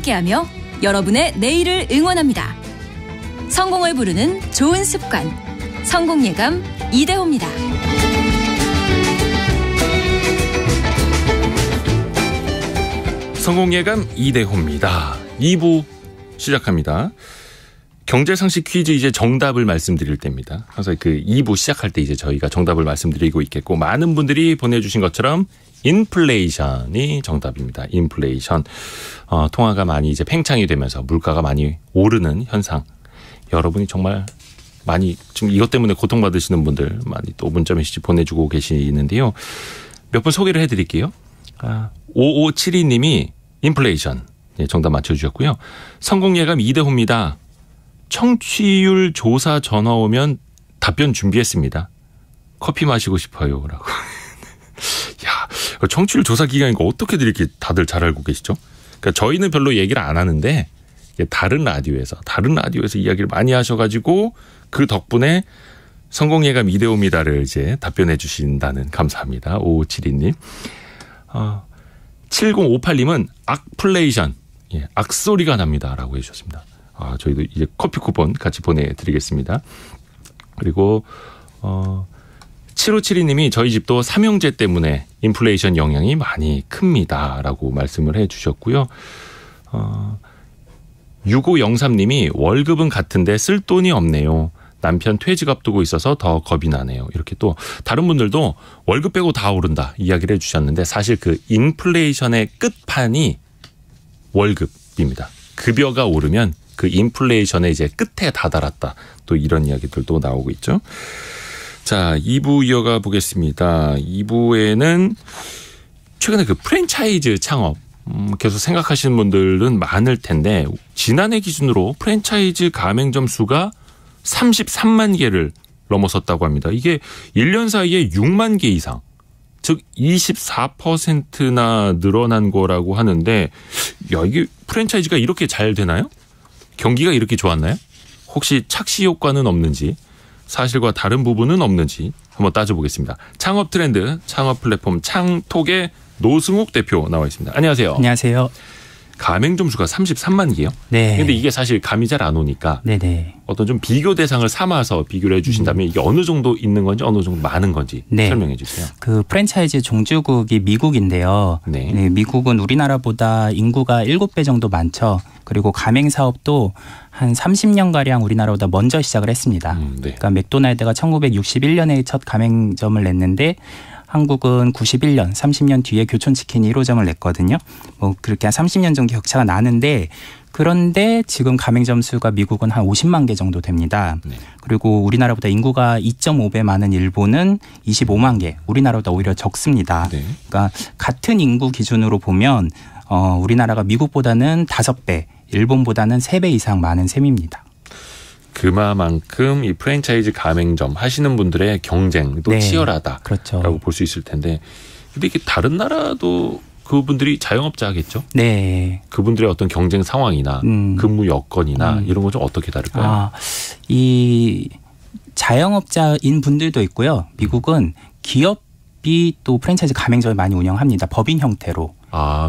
함께하며 여러분의 내일을 응원합니다. 성공을 부르는 좋은 습관, 성공예감 이대호입니다. 성공예감 이대호입니다. 2부 시작합니다. 경제상식 퀴즈 이제 정답을 말씀드릴 때입니다. 항상 그 2부 시작할 때 이제 저희가 정답을 말씀드리고 있겠고, 많은 분들이 보내주신 것처럼 인플레이션이 정답입니다. 인플레이션. 통화가 많이 이제 팽창이 되면서 물가가 많이 오르는 현상. 여러분이 정말 많이 지금 이것 때문에 고통받으시는 분들 많이 또 문자 메시지 보내주고 계시는데요. 몇 분 소개를 해드릴게요. 5572님이 인플레이션. 네, 정답 맞춰주셨고요. 성공예감 이대호입니다. 청취율 조사 전화 오면 답변 준비했습니다. 커피 마시고 싶어요. 라고. 야, 청취율 조사 기간이니까 어떻게들 이렇게 다들 잘 알고 계시죠? 그러니까 저희는 별로 얘기를 안 하는데 다른 라디오에서 이야기를 많이 하셔가지고 그 덕분에 성공예감 이대호입니다를 이제 답변해 주신다는, 감사합니다. 5572님. 7058님은 악플레이션. 예, 악소리가 납니다. 라고 해주셨습니다. 저희도 이제 커피 쿠폰 같이 보내드리겠습니다. 그리고 7572님이 저희 집도 삼형제 때문에 인플레이션 영향이 많이 큽니다. 라고 말씀을 해 주셨고요. 6503님이 월급은 같은데 쓸 돈이 없네요. 남편 퇴직 앞두고 있어서 더 겁이 나네요. 이렇게 또 다른 분들도 월급 빼고 다 오른다 이야기를 해 주셨는데, 사실 그 인플레이션의 끝판이 월급입니다. 급여가 오르면 그 인플레이션의 이제 끝에 다다랐다. 또 이런 이야기들도 나오고 있죠. 자, 2부 이어가 보겠습니다. 2부에는 최근에 그 프랜차이즈 창업 계속 생각하시는 분들은 많을 텐데, 지난해 기준으로 프랜차이즈 가맹점 수가 33만 개를 넘어섰다고 합니다. 이게 1년 사이에 6만 개 이상, 즉 24%나 늘어난 거라고 하는데, 야, 이게 프랜차이즈가 이렇게 잘 되나요? 경기가 이렇게 좋았나요? 혹시 착시 효과는 없는지, 사실과 다른 부분은 없는지 한번 따져보겠습니다. 창업 트렌드, 창업 플랫폼 창톡의 노승욱 대표 나와 있습니다. 안녕하세요. 안녕하세요. 가맹점 수가 33만 개요? 네. 근데 이게 사실 감이 잘 안 오니까 네네. 어떤 좀 비교 대상을 삼아서 비교를 해 주신다면 이게 어느 정도 있는 건지 어느 정도 많은 건지 네. 설명해 주세요. 그 프랜차이즈 종주국이 미국인데요. 네. 네, 미국은 우리나라보다 인구가 7배 정도 많죠. 그리고 가맹 사업도 한 30년가량 우리나라보다 먼저 시작을 했습니다. 네. 그러니까 맥도날드가 1961년에 첫 가맹점을 냈는데, 한국은 91년, 30년 뒤에 교촌치킨이 1호점을 냈거든요. 뭐 그렇게 한 30년 정도 격차가 나는데, 그런데 지금 가맹점 수가 미국은 한 50만 개 정도 됩니다. 네. 그리고 우리나라보다 인구가 2.5배 많은 일본은 25만 개, 우리나라보다 오히려 적습니다. 네. 그러니까 같은 인구 기준으로 보면 우리나라가 미국보다는 5배, 일본보다는 3배 이상 많은 셈입니다. 그만큼 이 프랜차이즈 가맹점 하시는 분들의 경쟁도 네. 치열하다라고 그렇죠. 볼 수 있을 텐데, 근데 이게 다른 나라도 그분들이 자영업자 하겠죠? 네. 그분들의 어떤 경쟁 상황이나 근무 여건이나 이런 거 좀 어떻게 다를까요? 이 자영업자인 분들도 있고요. 미국은 기업이 또 프랜차이즈 가맹점을 많이 운영합니다. 법인 형태로.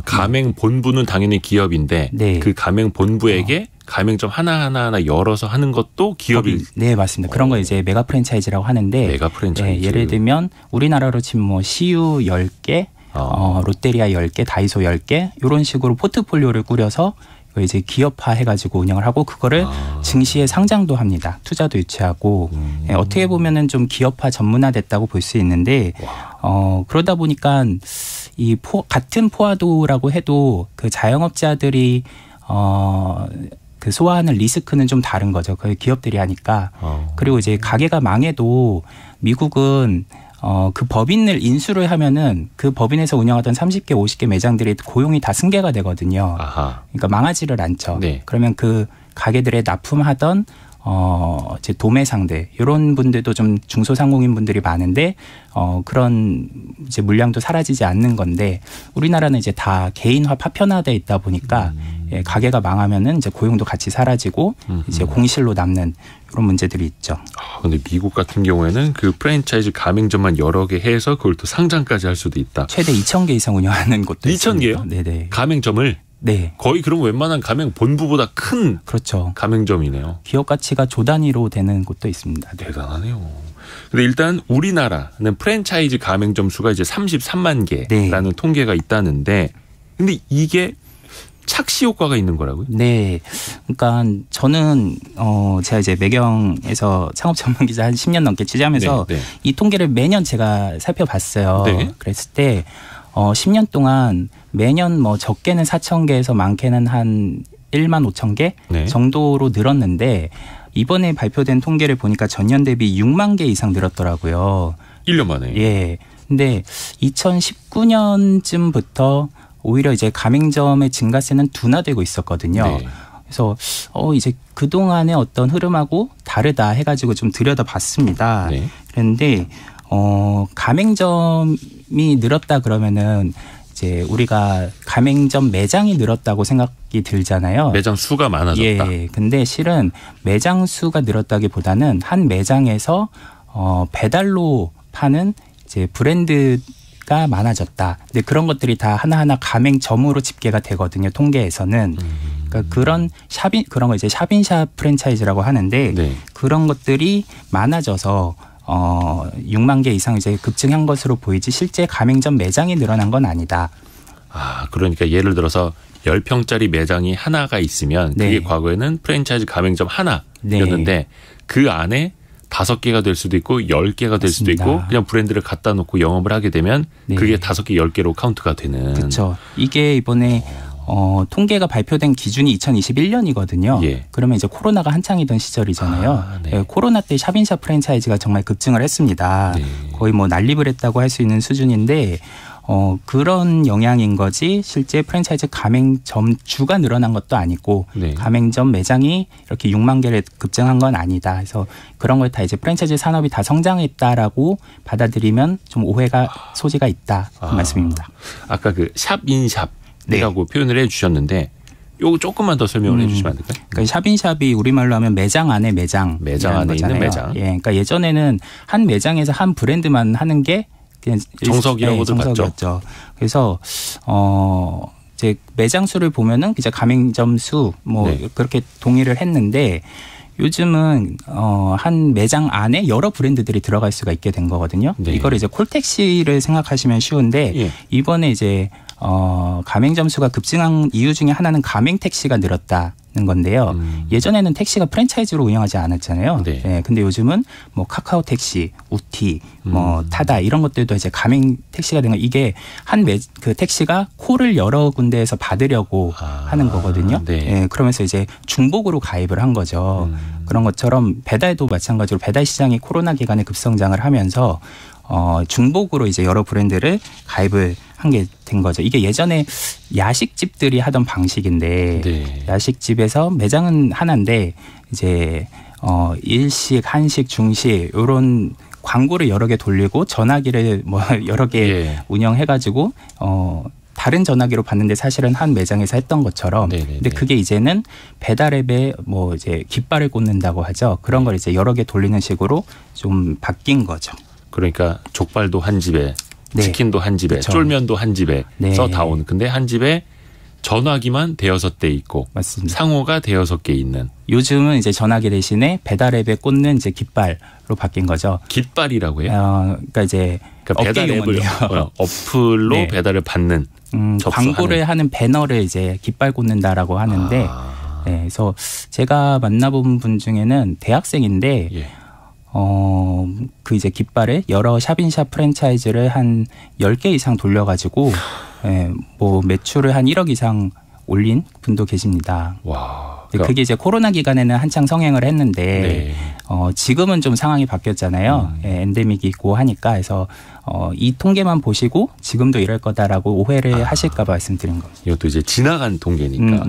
가맹 본부는 당연히 기업인데 네. 그 가맹 본부에게 가맹점 하나 열어서 하는 것도 기업이. 네, 맞습니다. 그런 거 이제 메가 프랜차이즈라고 하는데, 메가 프랜차이즈. 네, 예를 들면 우리나라로 치면 뭐 CU 10개, 롯데리아 10개, 다이소 10개 이런 식으로 포트폴리오를 꾸려서 이제 기업화 해가지고 운영을 하고, 그거를 증시에 상장도 합니다. 투자도 유치하고. 네, 어떻게 보면은 좀 기업화 전문화됐다고 볼 수 있는데, 그러다 보니까 이 같은 포화도라고 해도 그 자영업자들이 그 소화하는 리스크는 좀 다른 거죠. 그 기업들이 하니까. 그리고 이제 가게가 망해도 미국은 그 법인을 인수를 하면은 그 법인에서 운영하던 30개, 50개 매장들이 고용이 다 승계가 되거든요. 그러니까 망하지를 않죠. 네. 그러면 그 가게들에 납품하던 이제 도매상들 이런 분들도 좀 중소상공인 분들이 많은데 그런 이제 물량도 사라지지 않는 건데, 우리나라는 이제 다 개인화 파편화돼 있다 보니까 예, 가게가 망하면은 이제 고용도 같이 사라지고 이제 공실로 남는 이런 문제들이 있죠. 근데 미국 같은 경우에는 그 프랜차이즈 가맹점만 여러 개 해서 그걸 또 상장까지 할 수도 있다. 최대 2,000개 이상 운영하는 곳도 2,000개요? 네네. 가맹점을? 네. 거의 그럼 웬만한 가맹 본부보다 큰 그렇죠. 가맹점이네요. 기업 가치가 조 단위로 되는 곳도 있습니다. 네. 대단하네요. 근데 일단 우리나라는 프랜차이즈 가맹점 수가 이제 33만 개라는 네. 통계가 있다는데 근데 이게 착시 효과가 있는 거라고요? 네. 그러니까 저는 제가 이제 매경에서 창업 전문 기자 한 10년 넘게 취재하면서 네, 네. 이 통계를 매년 제가 살펴봤어요. 네. 그랬을 때 10년 동안 매년 뭐 적게는 4,000개에서 많게는 한 1만 5천 개 네. 정도로 늘었는데 이번에 발표된 통계를 보니까 전년 대비 6만 개 이상 늘었더라고요. 1년 만에. 예. 근데 2019년쯤부터 오히려 이제 가맹점의 증가세는 둔화되고 있었거든요. 네. 그래서 이제 그동안의 어떤 흐름하고 다르다 해가지고 좀 들여다봤습니다. 네. 그런데 가맹점이 늘었다 그러면은 이제 우리가 가맹점 매장이 늘었다고 생각이 들잖아요. 매장 수가 많아졌다. 예. 근데 실은 매장 수가 늘었다기보다는 한 매장에서 배달로 파는 이제 브랜드가 많아졌다. 근데 그런 것들이 다 하나하나 가맹점으로 집계가 되거든요. 통계에서는. 그러니까 그런 그런 거 이제 샵인샵 프랜차이즈라고 하는데 네. 그런 것들이 많아져서 6만 개 이상 이제 급증한 것으로 보이지 실제 가맹점 매장이 늘어난 건 아니다. 아, 그러니까 예를 들어서 10평짜리 매장이 하나가 있으면 그게 네. 과거에는 프랜차이즈 가맹점 하나였는데 네. 그 안에 5개가 될 수도 있고 10개가 될 수도 있고 맞습니다. 그냥 브랜드를 갖다 놓고 영업을 하게 되면 네. 그게 5개, 10개로 카운트가 되는. 그렇죠. 이게 이번에 통계가 발표된 기준이 2021년이거든요. 예. 그러면 이제 코로나가 한창이던 시절이잖아요. 아, 네. 예, 코로나 때 샵인샵 프랜차이즈가 정말 급증을 했습니다. 네. 거의 뭐 난립을 했다고 할 수 있는 수준인데 그런 영향인 거지 실제 프랜차이즈 가맹점 주가 늘어난 것도 아니고 네. 가맹점 매장이 이렇게 6만 개를 급증한 건 아니다. 그래서 그런 걸 다 이제 프랜차이즈 산업이 다 성장했다라고 받아들이면 좀 오해가 소지가 있다 그 말씀입니다. 아까 그 샵인샵이라고 네. 표현을 해 주셨는데 요거 조금만 더 설명을 해 주시면 안 될까요? 그러니까 샵인샵이 우리말로 하면 매장 안에 매장. 매장 안에 있는 매장. 예, 그러니까 예전에는 한 매장에서 한 브랜드만 하는 게 그냥 정석이라고도 봤죠. 정석이었죠. 그래서 이제 매장 수를 보면은 이제 가맹점 수 뭐 네. 그렇게 동의를 했는데 요즘은 한 매장 안에 여러 브랜드들이 들어갈 수가 있게 된 거거든요. 네. 이걸 이제 콜택시를 생각하시면 쉬운데 예. 이번에 이제 가맹점 수가 급증한 이유 중에 하나는 가맹 택시가 늘었다는 건데요. 예전에는 택시가 프랜차이즈로 운영하지 않았잖아요. 네. 네, 근데 요즘은 뭐 카카오 택시, 우티, 뭐 타다 이런 것들도 이제 가맹 택시가 된 거. 이게 그 택시가 콜을 여러 군데에서 받으려고 하는 거거든요. 네. 네, 그러면서 이제 중복으로 가입을 한 거죠. 그런 것처럼 배달도 마찬가지로 배달 시장이 코로나 기간에 급성장을 하면서 중복으로 이제 여러 브랜드를 가입을 한 게 된 거죠. 이게 예전에 야식집들이 하던 방식인데 네. 야식집에서 매장은 하나인데 이제 일식, 한식, 중식 이런 광고를 여러 개 돌리고 전화기를 뭐 여러 개 예. 운영해가지고 다른 전화기로 받는데 사실은 한 매장에서 했던 것처럼 네네네. 근데 그게 이제는 배달 앱에 뭐 이제 깃발을 꽂는다고 하죠. 그런 걸 이제 여러 개 돌리는 식으로 좀 바뀐 거죠. 그러니까 족발도 한 집에 네. 치킨도 한 집에 그쵸. 쫄면도 한 집에 네. 서 다 오는. 근데 한 집에 전화기만 대여섯 대 있고 맞습니다. 상호가 대여섯 개 있는. 요즘은 이제 전화기 대신에 배달 앱에 꽂는 이제 깃발로 바뀐 거죠. 깃발이라고 해요. 그러니까 이제 그러니까 배달 앱을 업계용어인데요. 어플로 네. 배달을 받는 접수하는. 광고를 하는 배너를 이제 깃발 꽂는다라고 하는데 네, 그래서 제가 만나본 분 중에는 대학생인데 예. 그 이제 깃발에 여러 샵인샵 프랜차이즈를 한 10개 이상 돌려가지고 예, 뭐 매출을 한 1억 이상 올린 분도 계십니다. 와. 그게 이제 코로나 기간에는 한창 성행을 했는데 네. 지금은 좀 상황이 바뀌었잖아요. 예, 엔데믹이 있고 하니까 그래서 이 통계만 보시고 지금도 이럴 거다라고 오해를 하실까 봐 말씀드린 겁니다. 이것도 이제 지나간 통계니까.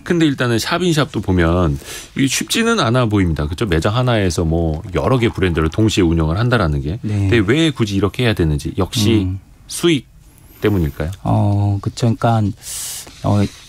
근데 일단은 샵인샵도 보면 이게 쉽지는 않아 보입니다. 그렇죠? 매장 하나에서 뭐 여러 개 브랜드를 동시에 운영을 한다라는 게. 네. 근데 왜 굳이 이렇게 해야 되는지 역시 수익 때문일까요? 그렇죠. 그러니까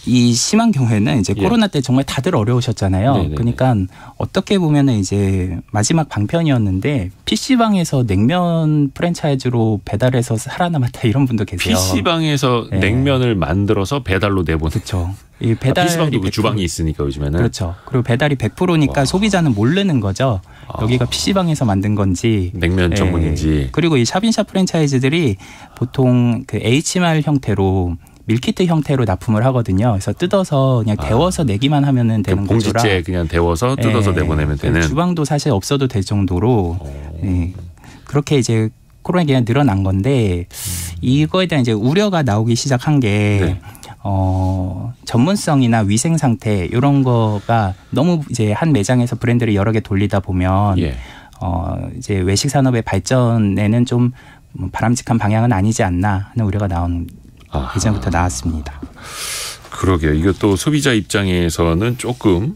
이 심한 경우에는 이제 예. 코로나 때 정말 다들 어려우셨잖아요. 네네네. 그러니까 어떻게 보면은 이제 마지막 방편이었는데 PC방에서 냉면 프랜차이즈로 배달해서 살아남았다 이런 분도 계세요. PC방에서 네. 냉면을 만들어서 배달로 내보는. 그렇죠. 이 배달이 PC방도 그 100%. 주방이 있으니까 요즘에는. 그렇죠. 그리고 배달이 100%니까 와. 소비자는 모르는 거죠. 여기가 PC방에서 만든 건지 냉면 전문인지. 그리고 이 샵인샵 프랜차이즈들이 보통 그 H말 형태로 밀키트 형태로 납품을 하거든요. 그래서 뜯어서 그냥 데워서 내기만 하면은 되는 그 거라. 봉지째 그냥 데워서 뜯어서 내보내면 되는. 주방도 사실 없어도 될 정도로 그렇게 이제 코로나 기간에 늘어난 건데 이거에 대한 이제 우려가 나오기 시작한 게 네. 전문성이나 위생 상태 이런 거가 너무 이제 한 매장에서 브랜드를 여러 개 돌리다 보면 예. 이제 외식 산업의 발전에는 좀 바람직한 방향은 아니지 않나 하는 우려가 나온 예전부터 나왔습니다. 그러게요. 이것도 소비자 입장에서는 조금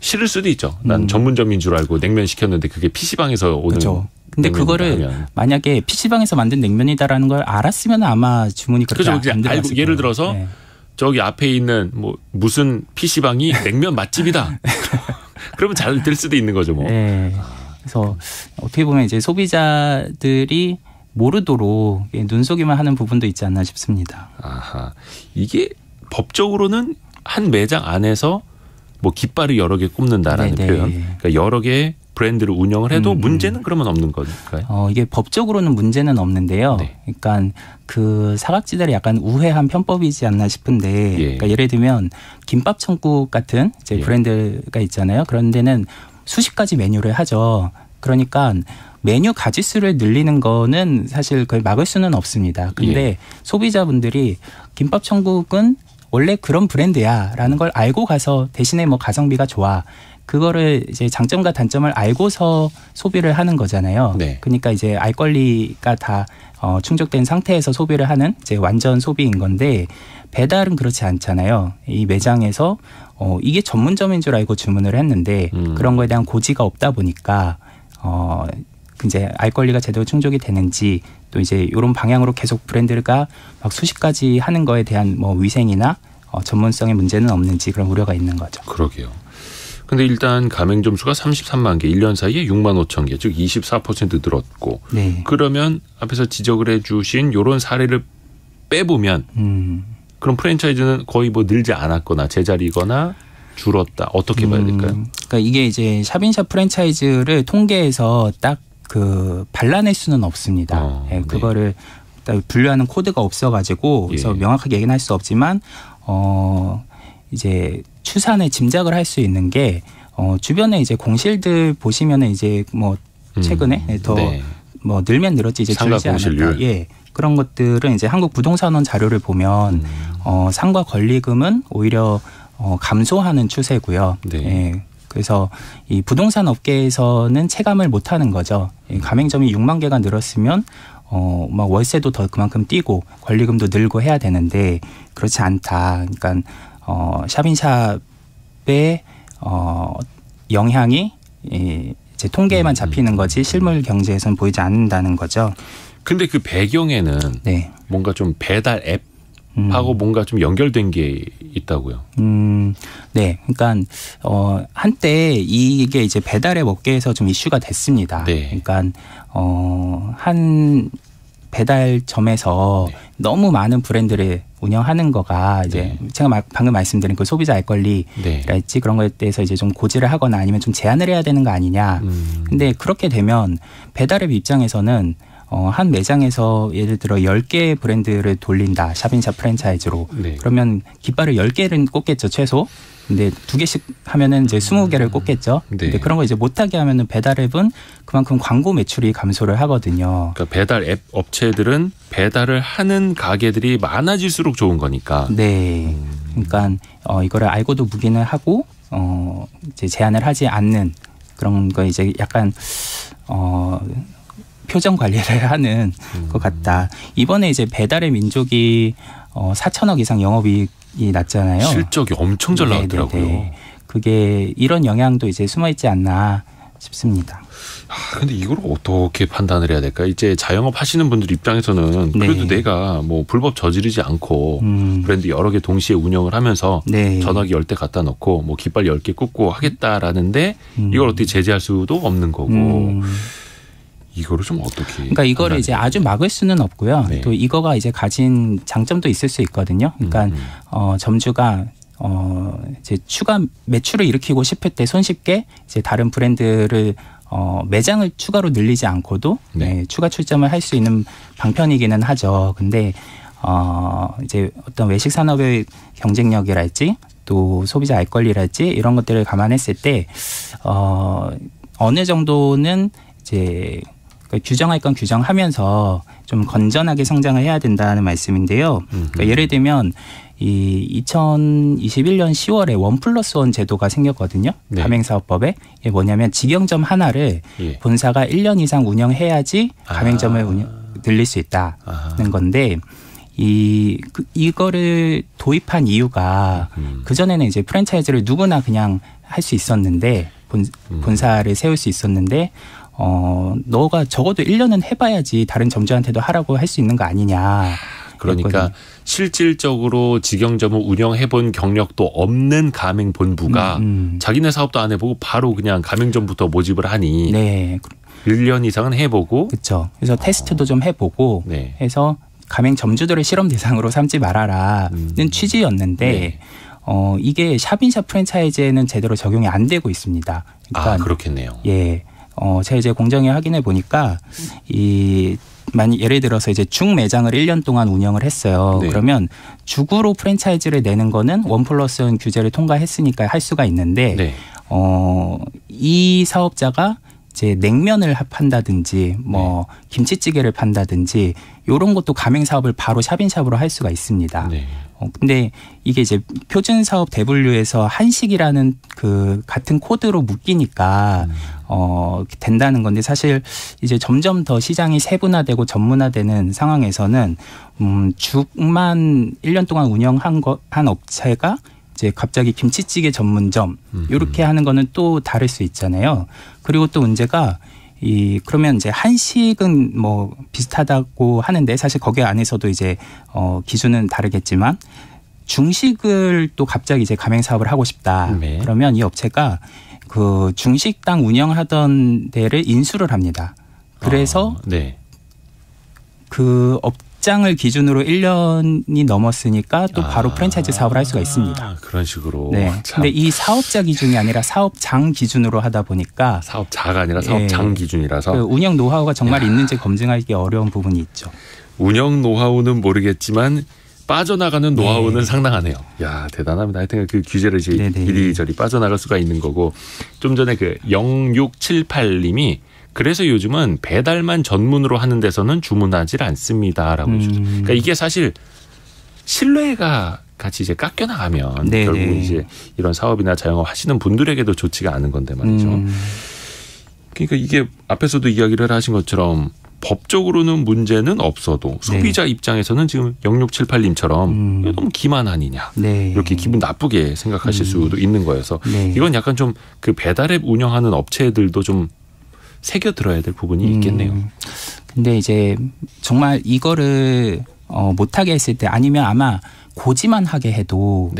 싫을 수도 있죠. 난 전문점인 줄 알고 냉면 시켰는데 그게 PC방에서 오는. 그렇죠. 근데 그거를 하면. 만약에 PC방에서 만든 냉면이다라는 걸 알았으면 아마 주문이 그렇게 그렇죠. 안 들어갔을 예를 거예요. 들어서 네. 저기 앞에 있는 뭐 무슨 PC방이 냉면 맛집이다. 그러면 잘 될 수도 있는 거죠, 뭐. 네. 그래서 어떻게 보면 이제 소비자들이 모르도록 눈속이만 하는 부분도 있지 않나 싶습니다. 아하. 이게 법적으로는 한 매장 안에서 뭐 깃발을 여러 개 꼽는다라는 네네. 표현. 그러니까 여러 개의 브랜드를 운영을 해도 문제는 그러면 없는 걸까요? 이게 법적으로는 문제는 없는데요. 네. 그러니까 그 사각지대를 약간 우회한 편법이지 않나 싶은데, 예. 그러니까 예를 들면 김밥 천국 같은 이제 예. 브랜드가 있잖아요. 그런 데는 수십 가지 메뉴를 하죠. 그러니까 메뉴 가지수를 늘리는 거는 사실 그걸 막을 수는 없습니다. 근데 예. 소비자분들이 김밥 천국은 원래 그런 브랜드야라는 걸 알고 가서 대신에 뭐 가성비가 좋아. 그거를 이제 장점과 단점을 알고서 소비를 하는 거잖아요. 네. 그러니까 이제 알 권리가 다 충족된 상태에서 소비를 하는 이제 완전 소비인 건데 배달은 그렇지 않잖아요. 이 매장에서 이게 전문점인 줄 알고 주문을 했는데 그런 거에 대한 고지가 없다 보니까 이제 알 권리가 제대로 충족이 되는지 또 이제 이런 방향으로 계속 브랜드가 막 수십 가지 하는 거에 대한 뭐 위생이나 전문성의 문제는 없는지 그런 우려가 있는 거죠. 그러게요. 근데 일단 가맹점 수가 33만 개, 1년 사이에 6만 5천 개, 즉 24% 늘었고. 네. 그러면 앞에서 지적을 해 주신 이런 사례를 빼보면 그럼 프랜차이즈는 거의 뭐 늘지 않았거나 제자리거나 줄었다. 어떻게 봐야 될까요? 그러니까 이게 이제 샵인샵 프랜차이즈를 통계에서 딱 그 발라낼 수는 없습니다. 네. 그거를 딱 분류하는 코드가 없어가지고 그래서 명확하게 얘기는 할 수 없지만 이제 추산을 짐작을 할 수 있는 게 주변에 이제 공실들 보시면은 이제 뭐 최근에 더 뭐 늘면 늘었지 이제 줄지 않을까. 예. 그런 것들은 이제 한국부동산원 자료를 보면 상가 권리금은 오히려 감소하는 추세고요. 네. 예. 그래서 이 부동산 업계에서는 체감을 못하는 거죠. 가맹점이 6만 개가 늘었으면 막 월세도 더 그만큼 뛰고 권리금도 늘고 해야 되는데 그렇지 않다. 그러니까 샵인샵의 영향이 이제 통계에만 잡히는 거지 실물 경제에서는 보이지 않는다는 거죠. 근데 그 배경에는 네. 뭔가 좀 배달 앱하고 뭔가 좀 연결된 게 있다고요. 네. 그러니까 한때 이게 이제 배달앱 업계에서 좀 이슈가 됐습니다. 네. 그러니까 한 배달점에서 너무 많은 브랜드를 운영하는 거가 이제 제가 방금 말씀드린 그 소비자 알 권리가 있지 그런 거에 대해서 이제 좀 고지를 하거나 아니면 좀 제한을 해야 되는 거 아니냐. 근데 그렇게 되면 배달앱 입장에서는 한 매장에서 예를 들어 10개의 브랜드를 돌린다. 샵인샵 프랜차이즈로. 네. 그러면 깃발을 10개를 꽂겠죠, 최소. 근데 2개씩 하면은 이제 20개를 꽂겠죠. 네. 근데 그런 거 이제 못하게 하면은 배달앱은 그만큼 광고 매출이 감소를 하거든요. 그러니까 배달 앱 업체들은 배달을 하는 가게들이 많아질수록 좋은 거니까. 네. 그러니까 이거를 알고도 묵인을 하고 이제 제한을 하지 않는 그런 거 이제 약간 표정 관리를 하는 것 같다. 이번에 이제 배달의 민족이 4천억 이상 영업이익이 났잖아요. 실적이 엄청 잘 나왔더라고요. 그게 이런 영향도 이제 숨어 있지 않나 싶습니다. 근데 이걸 어떻게 판단을 해야 될까? 이제 자영업 하시는 분들 입장에서는 그래도 네. 내가 뭐 불법 저지르지 않고 브랜드 여러 개 동시에 운영을 하면서 네. 전화기 10대 갖다 놓고 뭐 깃발 10개 꽂고 하겠다라는데 이걸 어떻게 제재할 수도 없는 거고 이거를 좀 어떻게? 그러니까 이거를 이제 아주 막을 수는 없고요. 네. 또 이거가 이제 가진 장점도 있을 수 있거든요. 그러니까 점주가 이제 추가 매출을 일으키고 싶을 때 손쉽게 이제 다른 브랜드를 매장을 추가로 늘리지 않고도 네. 네, 추가 출점을 할 수 있는 방편이기는 하죠. 근데 이제 어떤 외식 산업의 경쟁력이랄지 또 소비자 알 권리랄지 이런 것들을 감안했을 때 어느 정도는 이제 규정할 건 규정하면서 좀 건전하게 성장을 해야 된다는 말씀인데요. 그러니까 예를 들면 이 2021년 10월에 1+1 제도가 생겼거든요. 네. 가맹사업법에. 이게 뭐냐면 직영점 하나를 예. 본사가 1년 이상 운영해야지 가맹점을 늘릴 수 있다는 건데 이거를 도입한 이유가 그전에는 이제 프랜차이즈를 누구나 그냥 할 수 있었는데 본사를 세울 수 있었는데 너가 적어도 1년은 해봐야지 다른 점주한테도 하라고 할 수 있는 거 아니냐. 그러니까 실질적으로 직영점을 운영해본 경력도 없는 가맹본부가 자기네 사업도 안 해보고 바로 그냥 가맹점부터 모집을 하니 네. 1년 이상은 해보고 그렇죠. 그래서 테스트도 좀 해보고 네. 해서 가맹점주들을 실험 대상으로 삼지 말아라는 취지였는데 네. 이게 샵인샵 프랜차이즈에는 제대로 적용이 안 되고 있습니다. 그러니까 그렇겠네요. 예, 제가 이제 공정위 확인해 보니까 예를 들어서 이제 중 매장을 1년 동안 운영을 했어요. 네. 그러면 죽으로 프랜차이즈를 내는 거는 1+1 규제를 통과했으니까 할 수가 있는데 네. 이 사업자가 이제 냉면을 판다든지 뭐 네. 김치찌개를 판다든지 이런 것도 가맹 사업을 바로 샵인샵으로 할 수가 있습니다. 네. 근데 이게 이제 표준 사업 대분류에서 한식이라는 그 같은 코드로 묶이니까 된다는 건데 사실 이제 점점 더 시장이 세분화되고 전문화되는 상황에서는 죽만 1년 동안 운영한 한 업체가 이제 갑자기 김치찌개 전문점 이렇게 하는 거는 또 다를 수 있잖아요. 그리고 또 문제가 그러면 이제 한식은 뭐 비슷하다고 하는데 사실 거기 안에서도 이제 기준은 다르겠지만 중식을 또 갑자기 이제 가맹 사업을 하고 싶다. 네. 그러면 이 업체가 그 중식당 운영하던 데를 인수를 합니다. 그래서 네. 그 업장을 기준으로 1년이 넘었으니까 또 바로 프랜차이즈 사업을 할 수가 있습니다. 그런 식으로. 네. 근데 이 사업자 기준이 아니라 사업장 기준으로 하다 보니까 사업자가 아니라 사업장 기준이라서 그 운영 노하우가 정말 있는지 검증하기 어려운 부분이 있죠. 운영 노하우는 모르겠지만 빠져나가는 노하우는 상당하네요. 야, 대단합니다. 하여튼 그 규제를 이제 이리저리 빠져나갈 수가 있는 거고 좀 전에 그 0678님이 그래서 요즘은 배달만 전문으로 하는 데서는 주문하지 않습니다라고 해주죠. 그러니까 이게 사실 신뢰가 같이 이제 깎여나가면 결국 이제 이런 사업이나 자영업 하시는 분들에게도 좋지가 않은 건데 말이죠. 그러니까 이게 앞에서도 이야기를 하신 것처럼 법적으로는 문제는 없어도 소비자 입장에서는 지금 0678님처럼 너무 기만 아니냐 이렇게 기분 나쁘게 생각하실 수도 있는 거여서 이건 약간 좀 그 배달앱 운영하는 업체들도 좀 새겨 들어야 될 부분이 있겠네요. 근데 이제 정말 이거를 못하게 했을 때 아니면 아마 고지만 하게 해도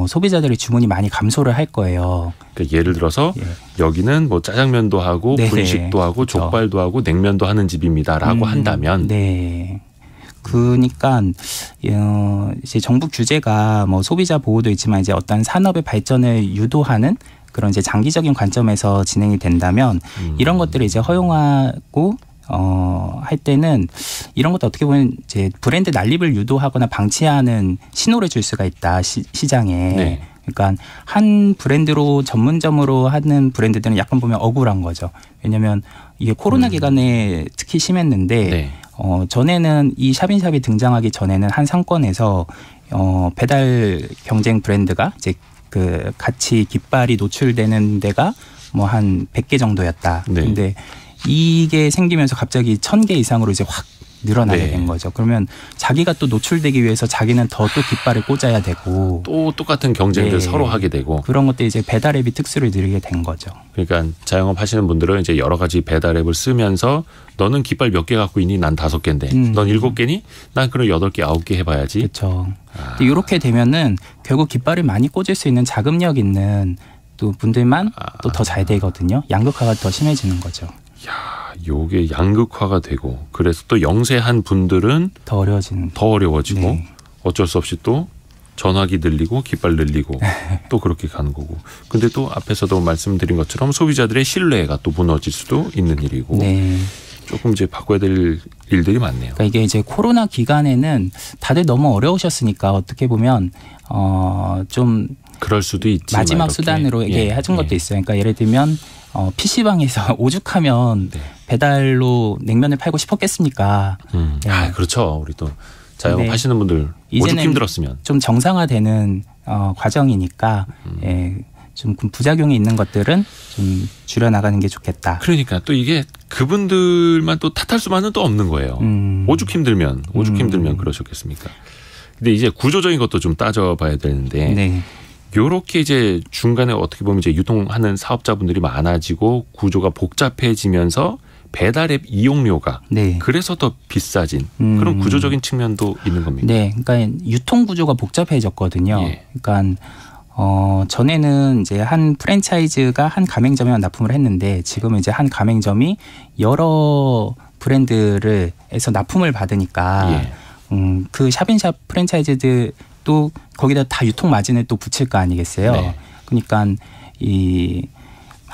소비자들의 주문이 많이 감소를 할 거예요. 그러니까 예를 들어서 여기는 뭐 짜장면도 하고 분식도 하고 족발도 하고 냉면도 하는 집입니다라고 한다면 그러니까 이제 정부 규제가 뭐 소비자 보호도 있지만 이제 어떤 산업의 발전을 유도하는 그런 이제 장기적인 관점에서 진행이 된다면 이런 것들을 이제 허용하고 할 때는 이런 것도 어떻게 보면 이제 브랜드 난립을 유도하거나 방치하는 신호를 줄 수가 있다 시장에. 그러니까 한 브랜드로 전문점으로 하는 브랜드들은 약간 보면 억울한 거죠. 왜냐하면 이게 코로나 기간에 특히 심했는데 전에는 이 샵인샵이 등장하기 전에는 한 상권에서 배달 경쟁 브랜드가 이제 그 같이 깃발이 노출되는 데가 뭐 한 100개 정도였다. 근데 이게 생기면서 갑자기 1000개 이상으로 이제 확 늘어나게 네. 된 거죠. 그러면 자기가 또 노출되기 위해서 자기는 더 또 깃발을 꽂아야 되고 또 똑같은 경쟁들 네. 서로 하게 되고 그런 것도 이제 배달 앱이 특수를 누리게 된 거죠. 그러니까 자영업 하시는 분들은 이제 여러 가지 배달 앱을 쓰면서 너는 깃발 몇 개 갖고 있니? 난 5개인데. 넌 7개니? 난 그럼 8개, 9개 해봐야지. 그렇죠. 이렇게 되면은 결국 깃발을 많이 꽂을 수 있는 자금력 있는 또 분들만 또 더 잘 되거든요. 양극화가 더 심해지는 거죠. 요게 양극화가 되고 그래서 또 영세한 분들은 더 어려워지는. 더 어려워지고 네. 어쩔 수 없이 또 전화기 늘리고 깃발 늘리고 또 그렇게 가는 거고. 근데 또 앞에서도 말씀드린 것처럼 소비자들의 신뢰가 또 무너질 수도 있는 일이고 네. 조금 이제 바꿔야 될 일들이 많네요. 그러니까 이게 이제 코로나 기간에는 다들 너무 어려우셨으니까 어떻게 보면 좀 그럴 수도 있지. 마지막 수단으로 이게 해준 것도 있어요. 그러니까 예를 들면 PC방에서 오죽하면 네. 배달로 냉면을 팔고 싶었겠습니까? 네. 그렇죠. 우리 또 자영업 네. 하시는 분들 오죽 힘들었으면. 좀 정상화되는 과정이니까 좀 부작용이 있는 것들은 좀 줄여나가는 게 좋겠다. 그러니까 또 이게 그분들만 또 탓할 수만은 또 없는 거예요. 오죽 힘들면 그러셨겠습니까? 근데 이제 구조적인 것도 좀 따져봐야 되는데 네. 요렇게 이제 중간에 어떻게 보면 이제 유통하는 사업자분들이 많아지고 구조가 복잡해지면서 배달앱 이용료가 네. 그래서 더 비싸진 그런 구조적인 측면도 있는 겁니다. 네, 그러니까 유통 구조가 복잡해졌거든요. 예. 그러니까 전에는 이제 한 프랜차이즈가 한 가맹점에만 납품을 했는데 지금은 이제 한 가맹점이 여러 브랜드에서 납품을 받으니까 예. 그 샵인샵 프랜차이즈들도 거기다 다 유통 마진을 또 붙일 거 아니겠어요. 네. 그러니까 이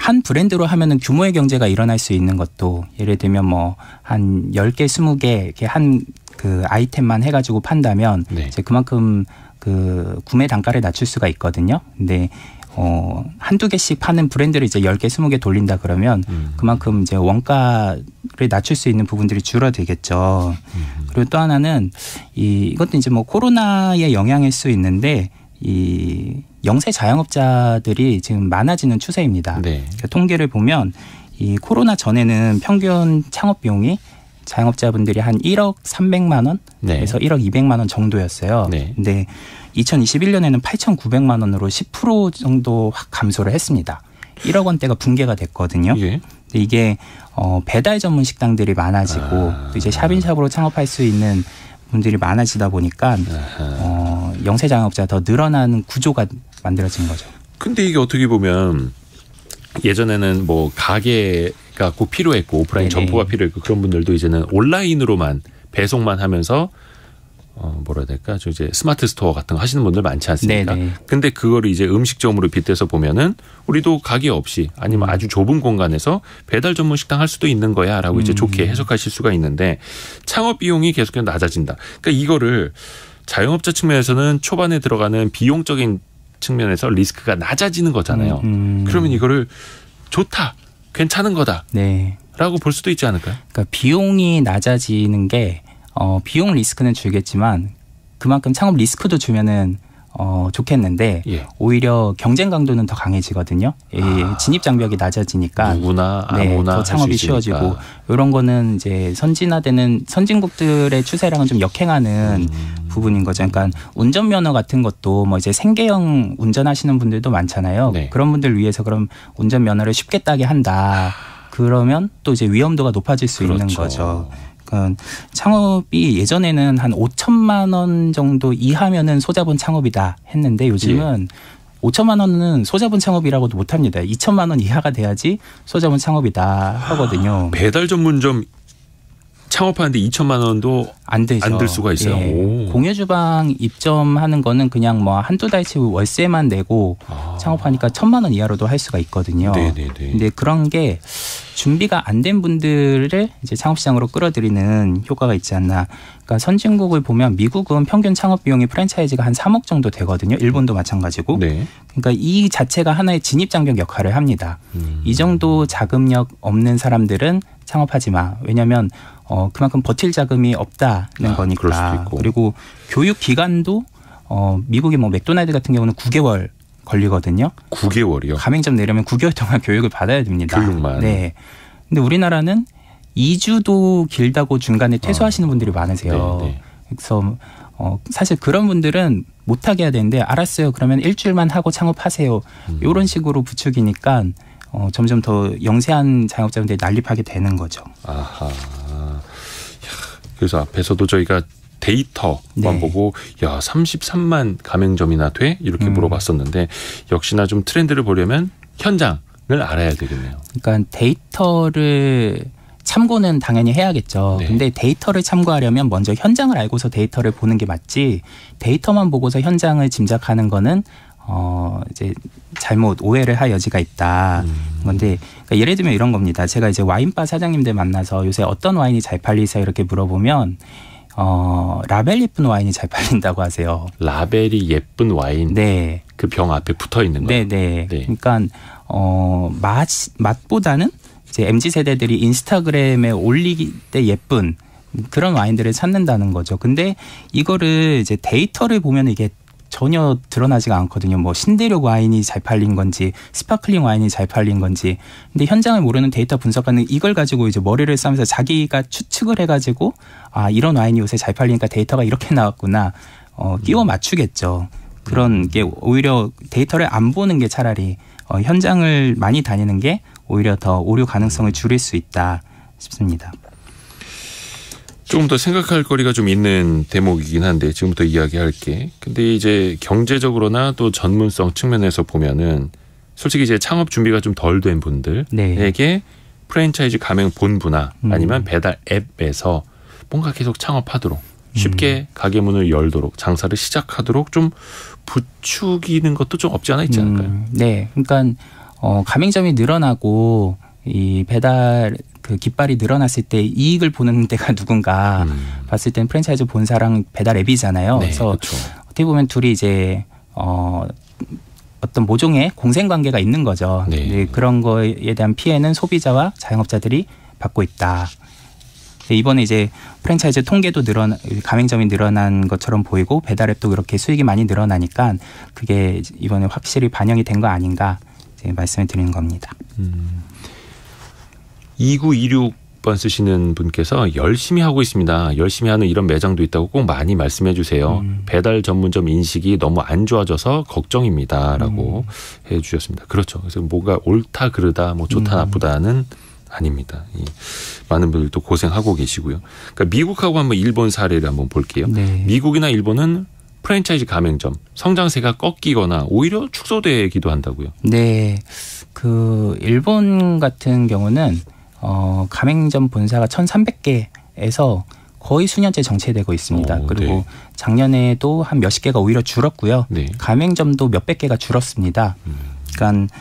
한 브랜드로 하면은 규모의 경제가 일어날 수 있는 것도 예를 들면 뭐 한 10개, 20개 이렇게 한 그 아이템만 해가지고 판다면 네. 이제 그만큼 그 구매 단가를 낮출 수가 있거든요. 근데 한두 개씩 파는 브랜드를 이제 10개, 20개 돌린다 그러면 그만큼 이제 원가를 낮출 수 있는 부분들이 줄어들겠죠. 그리고 또 하나는 이것도 이제 뭐 코로나의 영향일 수 있는데 이 영세 자영업자들이 지금 많아지는 추세입니다. 네. 그러니까 통계를 보면 이 코로나 전에는 평균 창업 비용이 자영업자분들이 한 1억 300만 원에서 네. 1억 200만 원 정도였어요. 네. 근데 2021년에는 8,900만 원으로 10% 정도 확 감소를 했습니다. 1억 원대가 붕괴가 됐거든요. 예. 근데 이게 배달 전문 식당들이 많아지고 또 이제 샵인샵으로 창업할 수 있는 분들이 많아지다 보니까 영세 자영업자가 더 늘어나는 구조가 만들어진 거죠. 근데 이게 어떻게 보면 예전에는 뭐 가게가 꼭 필요했고 오프라인 네네. 점포가 필요했고 그런 분들도 이제는 온라인으로만 배송만 하면서 뭐라 해야 될까? 저 이제 스마트 스토어 같은 거 하시는 분들 많지 않습니까? 네네. 근데 그거를 이제 음식점으로 빗대서 보면은 우리도 가게 없이 아니면 아주 좁은 공간에서 배달 전문 식당 할 수도 있는 거야라고 이제 좋게 해석하실 수가 있는데 창업 비용이 계속해서 낮아진다. 그러니까 이거를 자영업자 측면에서는 초반에 들어가는 비용적인 측면에서 리스크가 낮아지는 거잖아요. 그러면 이거를 좋다, 괜찮은 거다라고 네. 볼 수도 있지 않을까요? 그러니까 비용이 낮아지는 게 비용 리스크는 줄겠지만 그만큼 창업 리스크도 주면은 좋겠는데 예. 오히려 경쟁 강도는 더 강해지거든요. 진입 장벽이 낮아지니까 누구나 네, 아무나 더 창업이 쉬워지고 이런 거는 이제 선진화되는 선진국들의 추세랑은 좀 역행하는 부분인 거죠. 그러니까 운전면허 같은 것도 뭐 이제 생계형 운전하시는 분들도 많잖아요. 네. 그런 분들 위해서 그럼 운전면허를 쉽게 따게 한다. 그러면 또 이제 위험도가 높아질 수 그렇죠. 있는 거죠. 그러니까 창업이 예전에는 한 5천만 원 정도 이하면은 소자본 창업이다 했는데 요즘은 5천만 원은 소자본 창업이라고도 못합니다. 2천만 원 이하가 돼야지 소자본 창업이다 하거든요. 배달 전문점 창업하는데 2천만 원도 안 되죠. 안 들 수가 있어요. 예. 오. 공유주방 입점하는 거는 그냥 뭐 한두 달치 월세만 내고 창업하니까 1,000만 원 이하로도 할 수가 있거든요. 네네네. 근데 그런 게 준비가 안 된 분들을 이제 창업시장으로 끌어들이는 효과가 있지 않나. 그러니까 선진국을 보면 미국은 평균 창업 비용이 프랜차이즈가 한 3억 정도 되거든요. 일본도 마찬가지고. 네. 그러니까 이 자체가 하나의 진입장벽 역할을 합니다. 이 정도 자금력 없는 사람들은 창업하지 마. 왜냐하면 그만큼 버틸 자금이 없다는 그럴 수도 거니까. 있고. 그리고 교육 기간도 미국의 뭐 맥도날드 같은 경우는 9개월 걸리거든요. 9개월이요. 가맹점 내려면 9개월 동안 교육을 받아야 됩니다. 교육만. 네. 근데 우리나라는 2주도 길다고 중간에 퇴소하시는 분들이 많으세요. 네. 그래서 사실 그런 분들은 못하게 해야 되는데 알았어요. 그러면 일주일만 하고 창업하세요. 이런 식으로 부추기니까 점점 더 영세한 자영업자분들이 난립하게 되는 거죠. 아하. 그래서 앞에서도 저희가 데이터만 네. 보고 33만 가맹점이나 돼? 이렇게 물어봤었는데 역시나 좀 트렌드를 보려면 현장을 알아야 되겠네요. 그러니까 데이터를 참고는 당연히 해야겠죠. 네. 근데 데이터를 참고하려면 먼저 현장을 알고서 데이터를 보는 게 맞지, 데이터만 보고서 현장을 짐작하는 거는 이제 잘못 오해를 할 여지가 있다. 건데 그러니까 예를 들면 이런 겁니다. 제가 이제 와인바 사장님들 만나서 요새 어떤 와인이 잘 팔리세요? 이렇게 물어보면 라벨 예쁜 와인이 잘 팔린다고 하세요. 라벨이 예쁜 와인. 네. 그 병 앞에 붙어 있는 거. 네네. 네. 그러니까 맛보다는 이제 MZ 세대들이 인스타그램에 올리기 때 예쁜 그런 와인들을 찾는다는 거죠. 근데 이거를 이제 데이터를 보면 이게 전혀 드러나지가 않거든요. 뭐 신대륙 와인이 잘 팔린 건지 스파클링 와인이 잘 팔린 건지. 근데 현장을 모르는 데이터 분석가는 이걸 가지고 이제 머리를 싸면서 자기가 추측을 해가지고 이런 와인이 요새 잘 팔리니까 데이터가 이렇게 나왔구나. 끼워 맞추겠죠. 그런 게 오히려 데이터를 안 보는 게 차라리 현장을 많이 다니는 게 오히려 더 오류 가능성을 줄일 수 있다 싶습니다. 조금 더 생각할 거리가 좀 있는 대목이긴 한데 지금부터 이야기할게. 근데 이제 경제적으로나 또 전문성 측면에서 보면은 솔직히 이제 창업 준비가 좀 덜 된 분들에게 네. 프랜차이즈 가맹 본부나 아니면 배달 앱에서 뭔가 계속 창업하도록 쉽게 가게 문을 열도록 장사를 시작하도록 좀 부추기는 것도 좀 없지 않아 있지 않을까요? 네. 그러니까 가맹점이 늘어나고 이 배달 그 깃발이 늘어났을 때 이익을 보는 데가 누군가 봤을 땐 프랜차이즈 본사랑 배달 앱이잖아요. 네, 그래서 그렇죠. 어떻게 보면 둘이 이제 어떤 모종의 공생관계가 있는 거죠. 네. 그런 거에 대한 피해는 소비자와 자영업자들이 받고 있다. 이번에 이제 프랜차이즈 통계도 가맹점이 늘어난 것처럼 보이고 배달앱도 그렇게 수익이 많이 늘어나니까 그게 이번에 확실히 반영이 된 거 아닌가 이제 말씀을 드리는 겁니다. 2926번 쓰시는 분께서 열심히 하고 있습니다. 열심히 하는 이런 매장도 있다고 꼭 많이 말씀해 주세요. 배달 전문점 인식이 너무 안 좋아져서 걱정입니다. 라고 해 주셨습니다. 그렇죠. 그래서 뭐가 옳다 그르다 뭐 좋다 나쁘다는 아닙니다. 많은 분들도 고생하고 계시고요. 그러니까 미국하고 한번 일본 사례를 한번 볼게요. 네. 미국이나 일본은 프랜차이즈 가맹점 성장세가 꺾이거나 오히려 축소되기도 한다고요. 네. 그 일본 같은 경우는 가맹점 본사가 1,300개에서 거의 수년째 정체되고 있습니다. 그리고 네. 작년에도 한 몇십 개가 오히려 줄었고요. 네. 가맹점도 몇백 개가 줄었습니다. 그러니까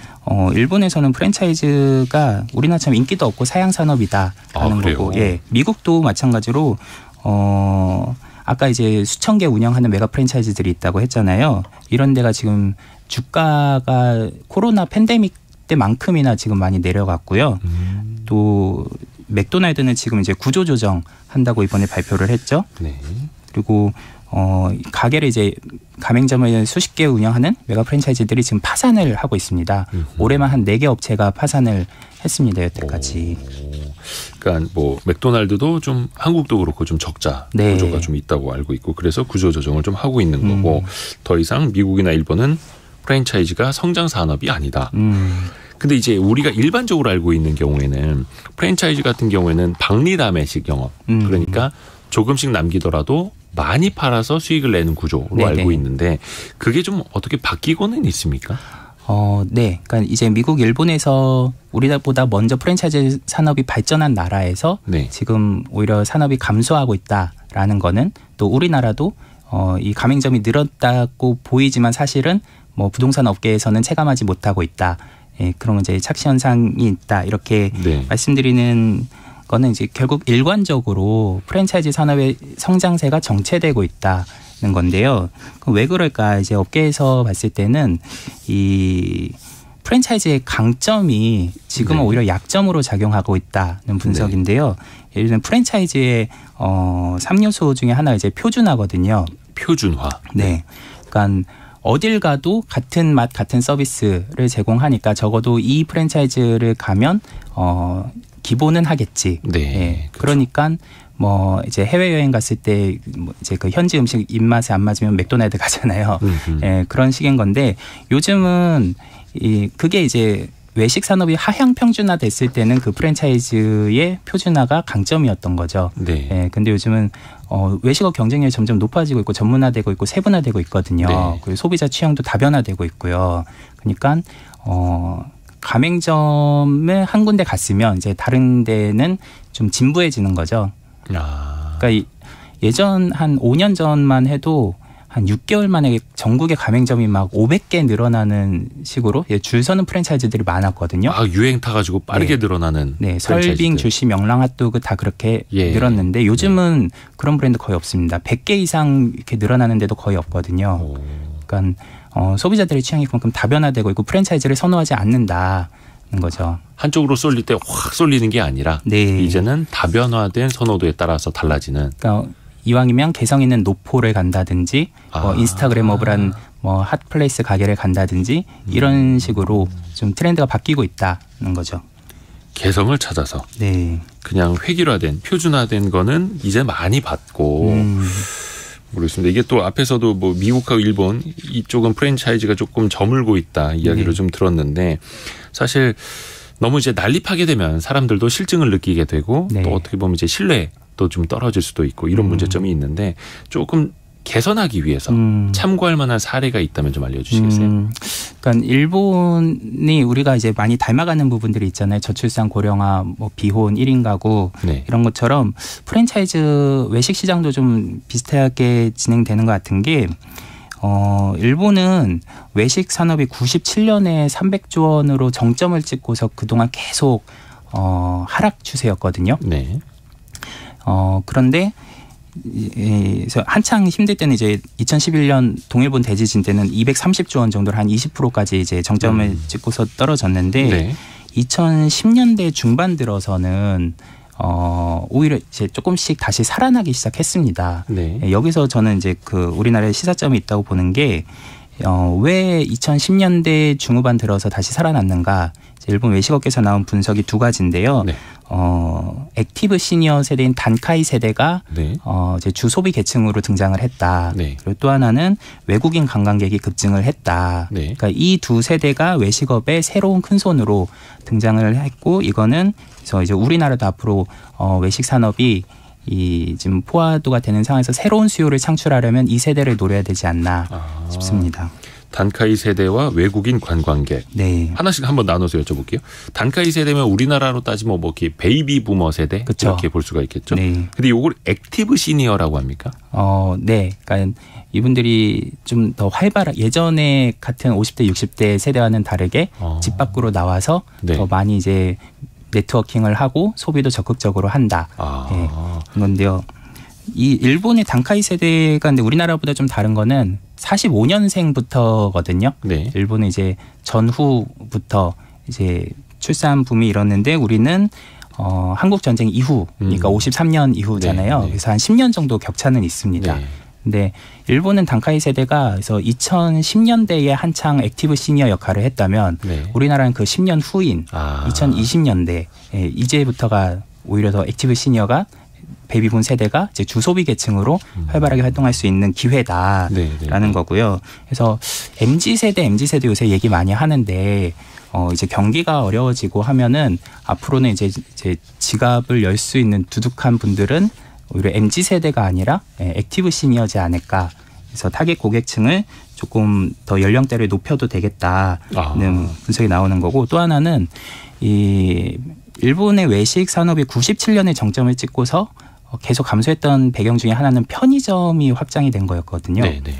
일본에서는 프랜차이즈가 우리나라처럼 인기도 없고 사양 산업이다 하는 거고, 예, 미국도 마찬가지로 아까 이제 수천 개 운영하는 메가 프랜차이즈들이 있다고 했잖아요. 이런 데가 지금 주가가 코로나 팬데믹 때만큼이나 지금 많이 내려갔고요. 또 맥도날드는 지금 이제 구조 조정 한다고 이번에 발표를 했죠. 네. 그리고 가게를 이제 가맹점을 수십 개 운영하는 메가 프랜차이즈들이 지금 파산을 하고 있습니다. 올해만 한 4개 업체가 파산을 했습니다. 여태까지. 그러니까 뭐 맥도날드도 좀 한국도 그렇고 좀 적자 네. 구조가 좀 있다고 알고 있고 그래서 구조 조정을 좀 하고 있는 거고 더 이상 미국이나 일본은 프랜차이즈가 성장 산업이 아니다. 근데 이제 우리가 일반적으로 알고 있는 경우에는 프랜차이즈 같은 경우에는 박리담회식 영업. 그러니까 조금씩 남기더라도 많이 팔아서 수익을 내는 구조로 네네. 알고 있는데 그게 좀 어떻게 바뀌고는 있습니까? 네. 그러니까 이제 미국, 일본에서 우리보다 먼저 프랜차이즈 산업이 발전한 나라에서 네. 지금 오히려 산업이 감소하고 있다라는 거는 또 우리나라도 이 가맹점이 늘었다고 보이지만 사실은 뭐 부동산 업계에서는 체감하지 못하고 있다. 예, 그런 이제 착시 현상이 있다. 이렇게 네. 말씀드리는 거는 이제 결국 일관적으로 프랜차이즈 산업의 성장세가 정체되고 있다는 건데요. 그럼 왜 그럴까? 이제 업계에서 봤을 때는 이 프랜차이즈의 강점이 지금은 네. 오히려 약점으로 작용하고 있다는 분석인데요. 예를 들면 프랜차이즈의 3요소 중에 하나가 이제 표준화거든요. 표준화. 네. 그러니까 어딜 가도 같은 맛, 같은 서비스를 제공하니까 적어도 이 프랜차이즈를 가면 기본은 하겠지. 네. 예. 그렇죠. 그러니까 뭐 이제 해외 여행 갔을 때 뭐 이제 그 현지 음식 입맛에 안 맞으면 맥도날드 가잖아요. 예, 그런 식인 건데 요즘은 그게 이제 외식 산업이 하향 평준화 됐을 때는 그 프랜차이즈의 표준화가 강점이었던 거죠. 네. 예, 근데 요즘은 외식업 경쟁력이 점점 높아지고 있고 전문화되고 있고 세분화되고 있거든요. 네. 그리고 소비자 취향도 다변화되고 있고요. 그러니까 가맹점을 한 군데 갔으면 이제 다른 데는 좀 진부해지는 거죠. 그러니까 예전 한 5년 전만 해도 한 6개월 만에 전국의 가맹점이 막 500개 늘어나는 식으로 줄 서는 프랜차이즈들이 많았거든요. 유행 타가지고 빠르게 네. 늘어나는. 네, 설빙, 주시, 명랑, 핫도그 다 그렇게 예. 늘었는데 요즘은 그런 브랜드 거의 없습니다. 100개 이상 이렇게 늘어나는데도 거의 없거든요. 그러니까 소비자들의 취향이 그만큼 다변화되고 있고 프랜차이즈를 선호하지 않는다는 거죠. 한쪽으로 쏠릴 때 확 쏠리는 게 아니라 네. 이제는 다변화된 선호도에 따라서 달라지는. 그러니까 이왕이면 개성 있는 노포를 간다든지 인스타그래머블한 뭐 핫플레이스 가게를 간다든지 이런 식으로 좀 트렌드가 바뀌고 있다는 거죠. 개성을 찾아서. 네. 그냥 획일화된 표준화된 거는 이제 많이 봤고 모르겠습니다. 이게 또 앞에서도 뭐 미국하고 일본 이쪽은 프랜차이즈가 조금 저물고 있다 이야기를 네. 좀 들었는데 사실 너무 이제 난립하게 되면 사람들도 실증을 느끼게 되고 네. 또 어떻게 보면 이제 신뢰도 좀 떨어질 수도 있고 이런 문제점이 있는데 조금 개선하기 위해서 참고할 만한 사례가 있다면 좀 알려주시겠어요? 그러니까 일본이 우리가 이제 많이 닮아가는 부분들이 있잖아요. 저출산 고령화, 뭐 비혼 1인 가구 네. 이런 것처럼 프랜차이즈 외식 시장도 좀 비슷하게 진행되는 것 같은 게 일본은 외식 산업이 97년에 300조 원으로 정점을 찍고서 그동안 계속 하락 추세였거든요. 네. 그런데 그래서 한창 힘들 때는 이제 2011년 동일본 대지진 때는 230조 원 정도를 한 20%까지 이제 정점을 찍고서 떨어졌는데 네. 2010년대 중반 들어서는 오히려 이제 조금씩 다시 살아나기 시작했습니다. 네. 여기서 저는 이제 그 우리나라의 시사점이 있다고 보는 게 왜 2010년대 중후반 들어서 다시 살아났는가? 일본 외식업계에서 나온 분석이 두 가지인데요. 네. 액티브 시니어 세대인 단카이 세대가 네. 이제 주소비 계층으로 등장을 했다. 네. 그리고 또 하나는 외국인 관광객이 급증을 했다. 네. 그러니까 이 두 세대가 외식업의 새로운 큰 손으로 등장을 했고 이거는 그래서 이제 우리나라도 앞으로 외식 산업이 지금 포화도가 되는 상황에서 새로운 수요를 창출하려면 이 세대를 노려야 되지 않나 싶습니다. 단카이 세대와 외국인 관광객. 네. 하나씩 한번 나눠서 여쭤볼게요. 단카이 세대면 우리나라로 따지면 뭐 이렇게 베이비 부머 세대 그쵸. 이렇게 볼 수가 있겠죠. 네. 근데 이걸 액티브 시니어라고 합니까? 네. 그러니까 이분들이 좀 더 예전에 같은 50대, 60대 세대와는 다르게 집 밖으로 나와서 네. 더 많이 이제 네트워킹을 하고 소비도 적극적으로 한다. 네. 그런데요. 이 일본의 단카이 세대가 근데 우리나라보다 좀 다른 거는 45년생부터거든요. 네. 일본은 이제 전후부터 이제 출산 붐이 일었는데 우리는 한국 전쟁 이후, 그러니까 53년 이후잖아요. 네, 네. 그래서 한 10년 정도 격차는 있습니다. 네. 근데 일본은 단카이 세대가 그래서 2010년대에 한창 액티브 시니어 역할을 했다면 네. 우리나라는 그 10년 후인 2020년대 이제부터가 오히려 더 액티브 시니어가 베이비붐 세대가 이제 주소비 계층으로 활발하게 활동할 수 있는 기회다라는 거고요. 그래서 MZ세대 요새 얘기 많이 하는데 이제 경기가 어려워지고 하면은 앞으로는 이제 지갑을 열 수 있는 두둑한 분들은 오히려 MZ세대가 아니라 액티브 시니어지 않을까. 그래서 타겟 고객층을 조금 더 연령대를 높여도 되겠다는 분석이 나오는 거고 또 하나는 이 일본의 외식 산업이 97년에 정점을 찍고서 계속 감소했던 배경 중에 하나는 편의점이 확장이 된 거였거든요. 네네.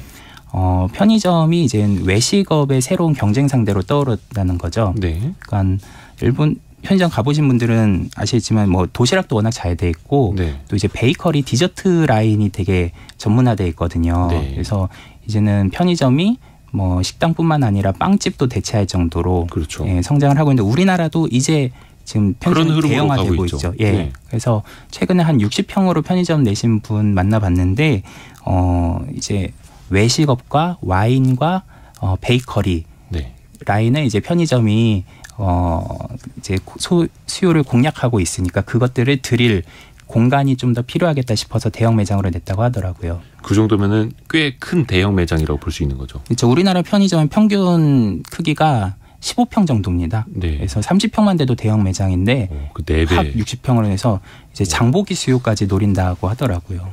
편의점이 이제 외식업의 새로운 경쟁 상대로 떠오르다는 거죠. 네. 그러니까 일본 편의점 가보신 분들은 아시겠지만 뭐 도시락도 워낙 잘 돼 있고 네. 또 이제 베이커리 디저트 라인이 되게 전문화돼 있거든요. 네. 그래서 이제는 편의점이 뭐 식당뿐만 아니라 빵집도 대체할 정도로 그렇죠. 성장을 하고 있는데 우리나라도 이제 지금 편의점 대형화되고 있죠. 예. 네. 그래서 최근에 한 60평으로 편의점 내신 분 만나봤는데 이제 외식업과 와인과 베이커리 네. 라인을 이제 편의점이 이제 수요를 공략하고 있으니까 그것들을 드릴 공간이 좀 더 필요하겠다 싶어서 대형 매장으로 냈다고 하더라고요. 그 정도면은 꽤 큰 대형 매장이라고 볼 수 있는 거죠. 그렇죠. 우리나라 편의점은 평균 크기가 15평 정도입니다. 네. 그래서 30평만 돼도 대형 매장인데 그 4배. 합 60평으로 해서 이제 장보기 수요까지 노린다고 하더라고요.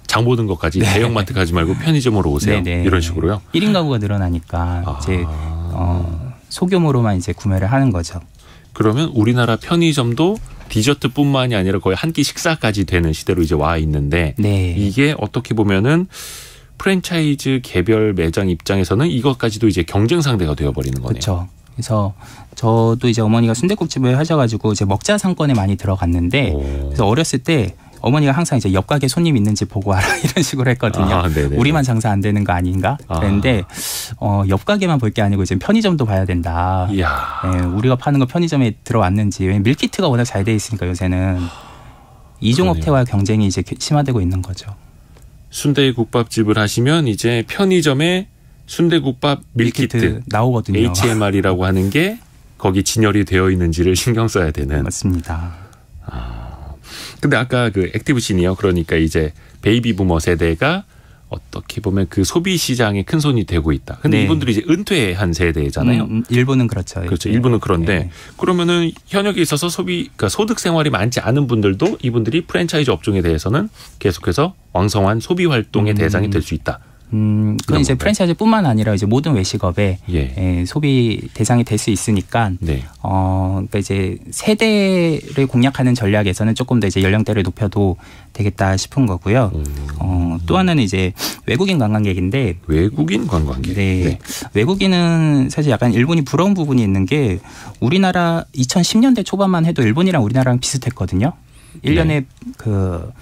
장 보는 것까지 네. 대형마트 가지 말고 편의점으로 오세요. 네네. 이런 식으로요. 1인 가구가 늘어나니까 이제 소규모로만 이제 구매를 하는 거죠. 그러면 우리나라 편의점도 디저트뿐만이 아니라 거의 한 끼 식사까지 되는 시대로 이제 와 있는데 네. 이게 어떻게 보면은 프랜차이즈 개별 매장 입장에서는 이것까지도 이제 경쟁 상대가 되어버리는 거네요. 그렇죠. 그래서 저도 이제 어머니가 순댓국집을 하셔가지고 이제 먹자 상권에 많이 들어갔는데 그래서 어렸을 때 어머니가 항상 이제 옆 가게 손님 있는지 보고 와라 이런 식으로 했거든요. 우리만 장사 안 되는 거 아닌가? 그랬는데 옆 가게만 볼 게 아니고 이제 편의점도 봐야 된다. 네, 우리가 파는 거 편의점에 들어왔는지. 왜냐면 밀키트가 워낙 잘 돼 있으니까 요새는 이종업체와 경쟁이 이제 심화되고 있는 거죠. 순대국밥집을 하시면 이제 편의점에 순대국밥 밀키트 나오거든요. HMR이라고 하는 게 거기 진열이 되어 있는지를 신경 써야 되는. 맞습니다. 근데 아까 그 액티브신이요. 그러니까 이제 베이비 부머 세대가 어떻게 보면 그 소비 시장에 큰 손이 되고 있다. 근데 네. 이분들이 이제 은퇴한 세대잖아요. 일부는 그렇죠. 그렇죠. 일부는 그런데 네. 그러면은 현역에 있어서 그러니까 소득 생활이 많지 않은 분들도 이분들이 프랜차이즈 업종에 대해서는 계속해서 왕성한 소비 활동의 대상이 될 수 있다. 그건 이제 프랜차이즈뿐만 아니라 이제 모든 외식업에 예. 소비 대상이 될 수 있으니까, 네. 그러니까 이제 세대를 공략하는 전략에서는 조금 더 이제 연령대를 높여도 되겠다 싶은 거고요. 또 하나는 이제 외국인 관광객인데, 외국인 관광객. 네. 외국인은 사실 약간 일본이 부러운 부분이 있는 게 우리나라 2010년대 초반만 해도 일본이랑 우리나라랑 비슷했거든요. 1년에 네. 그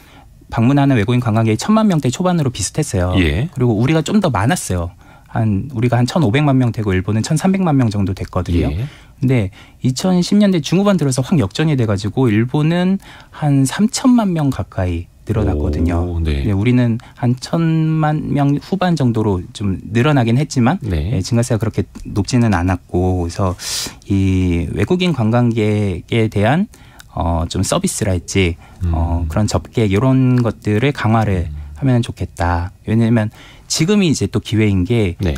방문하는 외국인 관광객이 1000만 명대 초반으로 비슷했어요. 예. 그리고 우리가 좀 더 많았어요. 우리가 한 1,500만 명 되고 일본은 1,300만 명 정도 됐거든요. 예. 근데 2010년대 중후반 들어서 확 역전이 돼가지고 일본은 한 3천만 명 가까이 늘어났거든요. 네. 우리는 한 1,000만 명 후반 정도로 좀 늘어나긴 했지만 네. 증가세가 그렇게 높지는 않았고, 그래서 이 외국인 관광객에 대한 좀 서비스랄지 그런 접객 이런 것들을 강화를 하면 좋겠다. 왜냐하면 지금이 이제 또 기회인 게 네.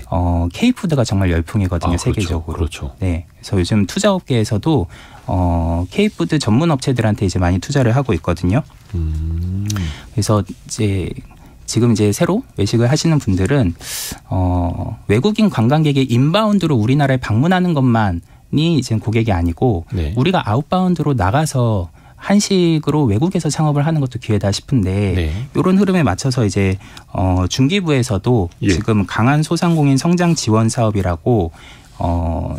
K푸드가 정말 열풍이거든요. 세계적으로. 그렇죠. 네. 그래서 요즘 투자업계에서도 K푸드 전문 업체들한테 이제 많이 투자를 하고 있거든요. 그래서 이제 지금 이제 새로 외식을 하시는 분들은 외국인 관광객이 인바운드로 우리나라에 방문하는 것만이 이제 고객이 아니고 네. 우리가 아웃바운드로 나가서 한식으로 외국에서 창업을 하는 것도 기회다 싶은데 네. 이런 흐름에 맞춰서 이제 중기부에서도 예. 지금 강한 소상공인 성장 지원 사업이라고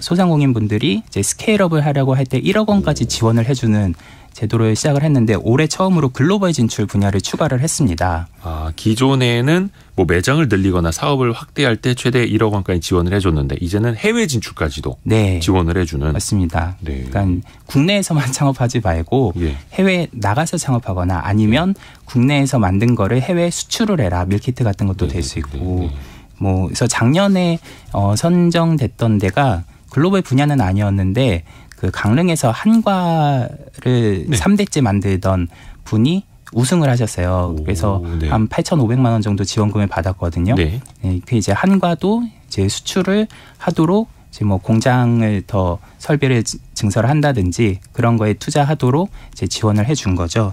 소상공인 분들이 이제 스케일업을 하려고 할 때 1억 원까지 지원을 해주는 제도를 시작을 했는데 올해 처음으로 글로벌 진출 분야를 추가를 했습니다. 기존에는 뭐 매장을 늘리거나 사업을 확대할 때 최대 1억 원까지 지원을 해줬는데 이제는 해외 진출까지도 네. 지원을 해주는. 맞습니다. 네. 그러니까 국내에서만 창업하지 말고 예. 해외 나가서 창업하거나 아니면 국내에서 만든 거를 해외 수출을 해라. 밀키트 같은 것도 될 수 있고. 뭐 그래서 작년에 선정됐던 데가 글로벌 분야는 아니었는데 그 강릉에서 한과를 3대째 만들던 분이 우승을 하셨어요. 그래서 네. 한 8,500만 원 정도 지원금을 받았거든요. 네. 그 이제 한과도 이제 수출을 하도록 이제 뭐 공장을 더 설비를 증설을 한다든지 그런 거에 투자하도록 이제 지원을 해준 거죠.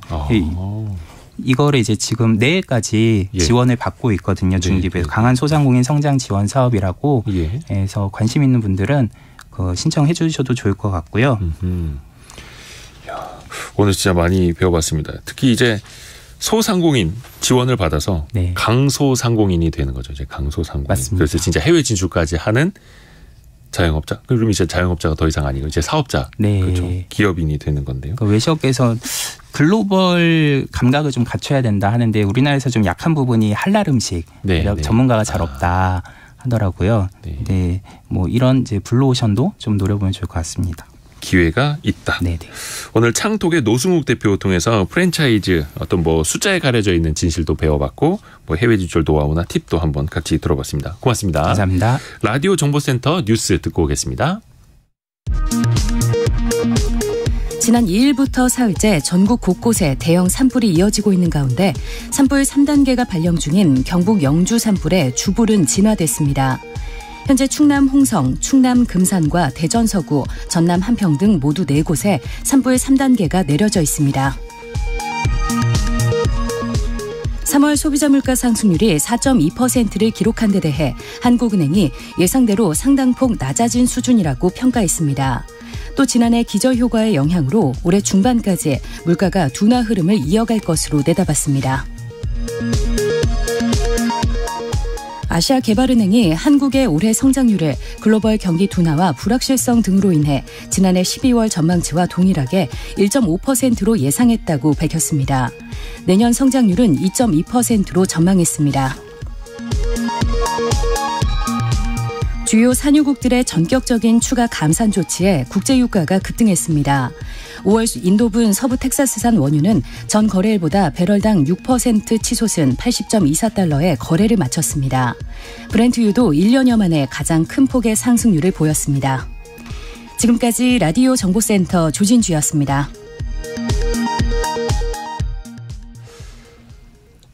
이거를 이제 지금 내일까지 지원을 받고 있거든요. 중기부에서 강한 소상공인 성장 지원 사업이라고 해서 관심 있는 분들은 신청해 주셔도 좋을 것 같고요. 야, 오늘 진짜 많이 배워봤습니다. 특히 이제 소상공인 지원을 받아서 네. 강소상공인이 되는 거죠. 이제 강소상공인. 맞습니다. 그래서 진짜 해외 진출까지 하는 자영업자. 그럼 이제 자영업자가 더 이상 아니고 이제 사업자. 네. 그렇죠. 기업인이 되는 건데요. 외식업계에서 글로벌 감각을 좀 갖춰야 된다 하는데 우리나라에서 좀 약한 부분이 할랄 음식 전문가가 잘 없다 하더라고요. 네, 뭐 이런 이제 블루오션도 좀 노려보면 좋을 것 같습니다. 기회가 있다. 네네. 오늘 창톡의 노승욱 대표 통해서 프랜차이즈 어떤 뭐 숫자에 가려져 있는 진실도 배워봤고 뭐 해외 진출 노하우나 팁도 한번 같이 들어봤습니다. 고맙습니다. 감사합니다. 라디오 정보센터 뉴스 듣고 오겠습니다. 지난 2일부터 사흘째 전국 곳곳에 대형 산불이 이어지고 있는 가운데 산불 3단계가 발령 중인 경북 영주 산불에 주불은 진화됐습니다. 현재 충남 홍성, 충남 금산과 대전 서구, 전남 한평 등 모두 4곳에 산불 3단계가 내려져 있습니다. 3월 소비자 물가 상승률이 4.2%를 기록한 데 대해 한국은행이 예상대로 상당폭 낮아진 수준이라고 평가했습니다. 또 지난해 기저효과의 영향으로 올해 중반까지 물가가 둔화 흐름을 이어갈 것으로 내다봤습니다. 아시아개발은행이 한국의 올해 성장률을 글로벌 경기 둔화와 불확실성 등으로 인해 지난해 12월 전망치와 동일하게 1.5%로 예상했다고 밝혔습니다. 내년 성장률은 2.2%로 전망했습니다. 주요 산유국들의 전격적인 추가 감산 조치에 국제유가가 급등했습니다. 5월 인도분 서부 텍사스산 원유는 전 거래일보다 배럴당 6% 치솟은 80.24달러에 거래를 마쳤습니다. 브렌트유도 1년여 만에 가장 큰 폭의 상승률을 보였습니다. 지금까지 라디오 정보센터 조진주였습니다.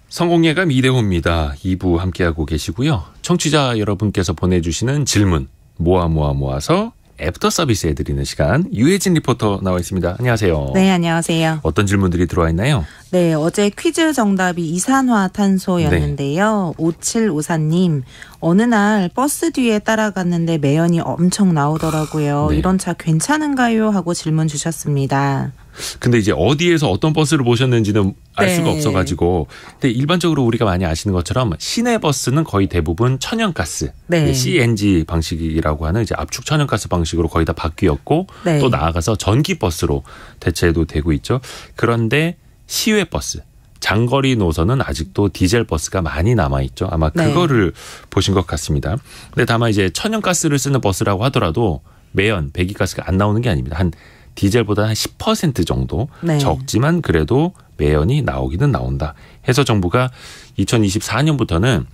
성공예감 이대호입니다. 2부 함께하고 계시고요. 청취자 여러분께서 보내주시는 질문 모아서 애프터 서비스 해드리는 시간, 유혜진 리포터 나와 있습니다. 안녕하세요. 네, 안녕하세요. 어떤 질문들이 들어와 있나요? 네, 어제 퀴즈 정답이 이산화탄소였는데요. 네. 5754님, 어느 날 버스 뒤에 따라갔는데 매연이 엄청 나오더라고요. 네. 이런 차 괜찮은가요? 하고 질문 주셨습니다. 근데 이제 어디에서 어떤 버스를 보셨는지는 알 네. 수가 없어가지고, 근데 일반적으로 우리가 많이 아시는 것처럼 시내 버스는 거의 대부분 천연가스, 네. CNG 방식이라고 하는 이제 압축 천연가스 방식으로 거의 다 바뀌었고, 네. 또 나아가서 전기 버스로 대체도 되고 있죠. 그런데 시외 버스, 장거리 노선은 아직도 디젤 버스가 많이 남아있죠. 아마 그거를 보신 것 같습니다. 근데 다만 이제 천연가스를 쓰는 버스라고 하더라도 매연, 배기가스가 안 나오는 게 아닙니다. 한 디젤보다 한 10% 정도 적지만 그래도 매연이 나오기는 나온다 해서 정부가 2024년부터는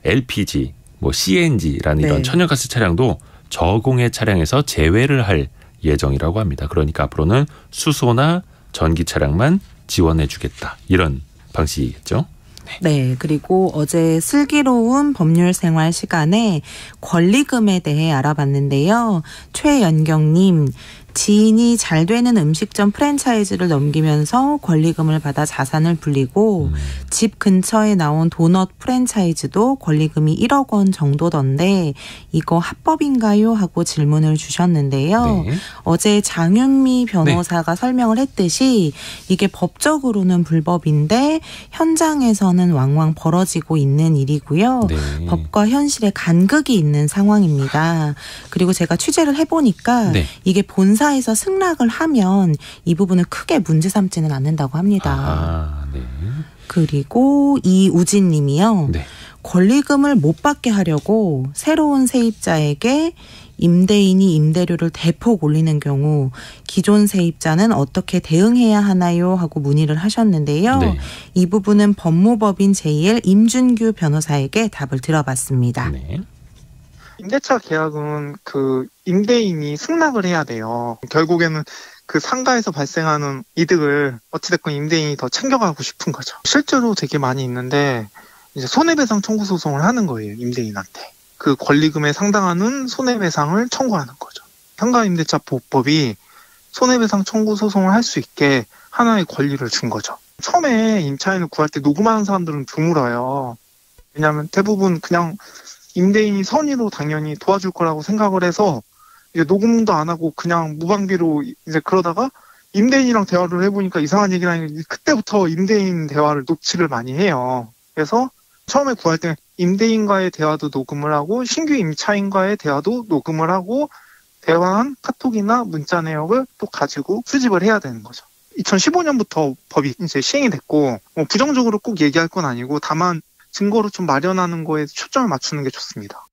LPG, CNG라는 이런 천연가스 차량도 저공해 차량에서 제외를 할 예정이라고 합니다. 그러니까 앞으로는 수소나 전기 차량만 지원해 주겠다. 이런 방식이겠죠. 네, 그리고 어제 슬기로운 법률 생활 시간에 권리금에 대해 알아봤는데요. 최연경님, 지인이 잘 되는 음식점 프랜차이즈를 넘기면서 권리금을 받아 자산을 불리고 집 근처에 나온 도넛 프랜차이즈도 권리금이 1억 원 정도던데 이거 합법인가요? 하고 질문을 주셨는데요. 네. 어제 장윤미 변호사가 설명을 했듯이 이게 법적으로는 불법인데 현장에서는 왕왕 벌어지고 있는 일이고요. 법과 현실의 간극이 있는 상황입니다. 그리고 제가 취재를 해보니까 이게 본사에서 승낙을 하면 이 부분을 크게 문제 삼지는 않는다고 합니다. 그리고 이우진 님이요. 권리금을 못 받게 하려고 새로운 세입자에게 임대인이 임대료를 대폭 올리는 경우 기존 세입자는 어떻게 대응해야 하나요? 하고 문의를 하셨는데요. 이 부분은 법무법인 제1 임준규 변호사에게 답을 들어봤습니다. 임대차 계약은 그 임대인이 승낙을 해야 돼요. 결국에는 그 상가에서 발생하는 이득을 어찌됐건 임대인이 더 챙겨가고 싶은 거죠. 실제로 되게 많이 있는데 이제 손해배상 청구 소송을 하는 거예요, 임대인한테. 그 권리금에 상당하는 손해배상을 청구하는 거죠. 상가임대차보호법이 손해배상 청구 소송을 할 수 있게 하나의 권리를 준 거죠. 처음에 임차인을 구할 때 녹음하는 사람들은 드물어요. 왜냐하면 대부분 그냥 임대인이 선의로 당연히 도와줄 거라고 생각을 해서 이제 녹음도 안 하고 그냥 무방비로 이제 그러다가 임대인이랑 대화를 해보니까 이상한 얘기를 하니까 그때부터 임대인 대화를 녹취를 많이 해요. 그래서 처음에 구할 때 임대인과의 대화도 녹음을 하고 신규 임차인과의 대화도 녹음을 하고 대화한 카톡이나 문자 내역을 또 가지고 수집을 해야 되는 거죠. 2015년부터 법이 이제 시행이 됐고 부정적으로 꼭 얘기할 건 아니고 다만 증거로 좀 마련하는 거에 초점을 맞추는 게 좋습니다.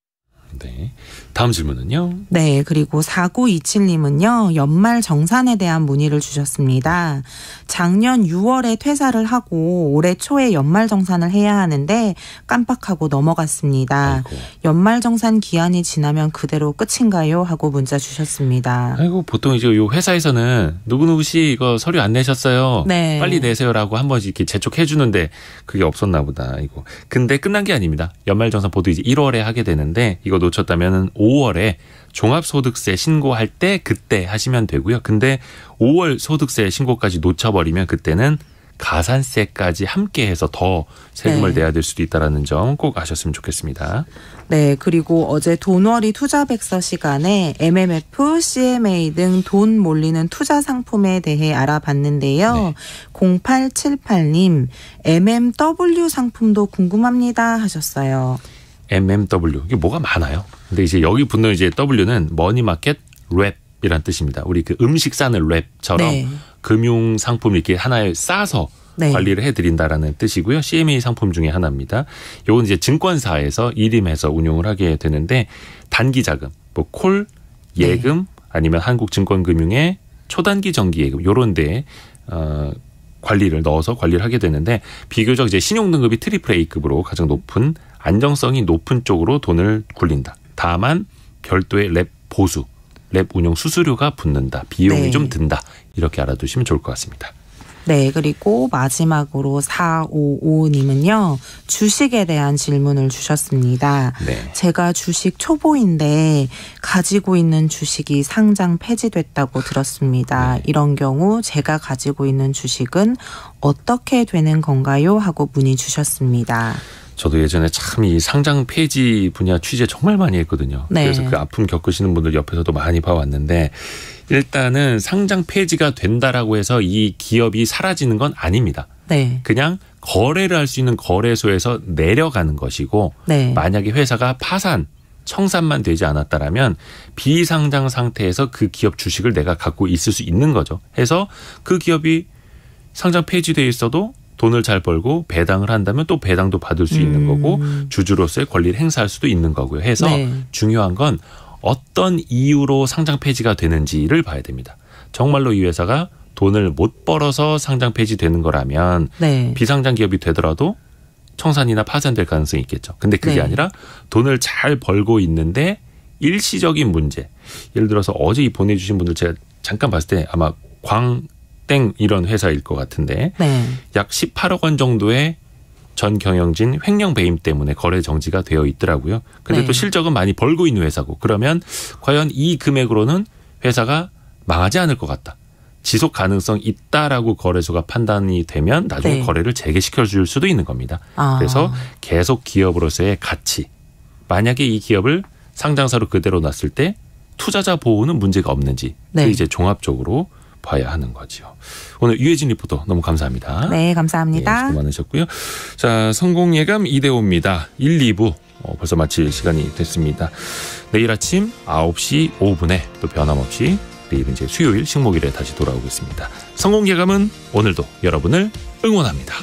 네. 다음 질문은요. 네, 그리고 4927님은요. 연말 정산에 대한 문의를 주셨습니다. 작년 6월에 퇴사를 하고 올해 초에 연말 정산을 해야 하는데 깜빡하고 넘어갔습니다. 아이고. 연말 정산 기한이 지나면 그대로 끝인가요? 하고 문자 주셨습니다. 아이고, 보통 이제 요 회사에서는 누구누구 씨 이거 서류 안 내셨어요. 네. 빨리 내세요라고 한 번씩 이렇게 재촉해 주는데 그게 없었나 보다. 이거. 근데 끝난 게 아닙니다. 연말정산 보통 이제 1월에 하게 되는데 이거 놓쳤다면은 5월에 종합소득세 신고할 때 그때 하시면 되고요. 근데 5월 소득세 신고까지 놓쳐버리면 그때는 가산세까지 함께해서 더 세금을 네. 내야 될 수도 있다는 점 꼭 아셨으면 좋겠습니다. 네, 그리고 어제 돈벌이 투자백서 시간에 MMF, CMA 등 돈 몰리는 투자 상품에 대해 알아봤는데요. 네. 0878님, MMW 상품도 궁금합니다 하셨어요. MMW 이게 뭐가 많아요. 근데 이제 여기 붙는 이제 W는 머니마켓 랩이란 뜻입니다. 우리 그 음식 싸는 랩처럼 네. 금융 상품 이렇게 하나에 싸서 네. 관리를 해드린다라는 뜻이고요. CMA 상품 중에 하나입니다. 요건 이제 증권사에서 일임해서 운용을 하게 되는데 단기 자금, 뭐 콜, 예금 아니면 한국증권금융의 초단기 정기예금 요런 데에 관리를 넣어서 관리를 하게 되는데 비교적 이제 신용등급이 트리플 A급으로 가장 높은 안정성이 높은 쪽으로 돈을 굴린다. 다만 별도의 랩 보수, 랩 운용 수수료가 붙는다. 비용이 네. 좀 든다. 이렇게 알아두시면 좋을 것 같습니다. 네, 그리고 마지막으로 455님은요. 주식에 대한 질문을 주셨습니다. 네. 제가 주식 초보인데 가지고 있는 주식이 상장 폐지됐다고 들었습니다. 네. 이런 경우 제가 가지고 있는 주식은 어떻게 되는 건가요? 하고 문의 주셨습니다. 저도 예전에 참 이 상장 폐지 분야 취재 정말 많이 했거든요. 네. 그래서 그 아픔 겪으시는 분들 옆에서도 많이 봐왔는데 일단은 상장 폐지가 된다라고 해서 이 기업이 사라지는 건 아닙니다. 네. 그냥 거래를 할 수 있는 거래소에서 내려가는 것이고 네. 만약에 회사가 파산, 청산만 되지 않았다라면 비상장 상태에서 그 기업 주식을 내가 갖고 있을 수 있는 거죠. 해서 그 기업이 상장 폐지돼 있어도 돈을 잘 벌고 배당을 한다면 또 배당도 받을 수 있는 거고 주주로서의 권리를 행사할 수도 있는 거고요. 해서 네. 중요한 건 어떤 이유로 상장 폐지가 되는지를 봐야 됩니다. 정말로 이 회사가 돈을 못 벌어서 상장 폐지되는 거라면 네. 비상장 기업이 되더라도 청산이나 파산될 가능성이 있겠죠. 근데 그게 네. 아니라 돈을 잘 벌고 있는데 일시적인 문제. 예를 들어서 어제 이 보내주신 분들 제가 잠깐 봤을 때 아마 광땡 이런 회사일 것 같은데 네. 약 18억 원 정도의 전 경영진 횡령 배임 때문에 거래 정지가 되어 있더라고요. 근데 네. 또 실적은 많이 벌고 있는 회사고 그러면 과연 이 금액으로는 회사가 망하지 않을 것 같다. 지속 가능성 있다라고 거래소가 판단이 되면 나중에 네. 거래를 재개시켜 줄 수도 있는 겁니다. 아. 그래서 계속 기업으로서의 가치. 만약에 이 기업을 상장사로 그대로 놨을 때 투자자 보호는 문제가 없는지 네. 이제 종합적으로 봐야 하는 거죠. 오늘 유혜진 리포터 너무 감사합니다. 네, 감사합니다. 수고 많으셨고요. 자, 성공예감 이대호입니다. 1, 2부 벌써 마칠 시간이 됐습니다. 내일 아침 9시 5분에 또 변함없이 내일은 이제 수요일 식목일에 다시 돌아오겠습니다. 성공예감은 오늘도 여러분을 응원합니다.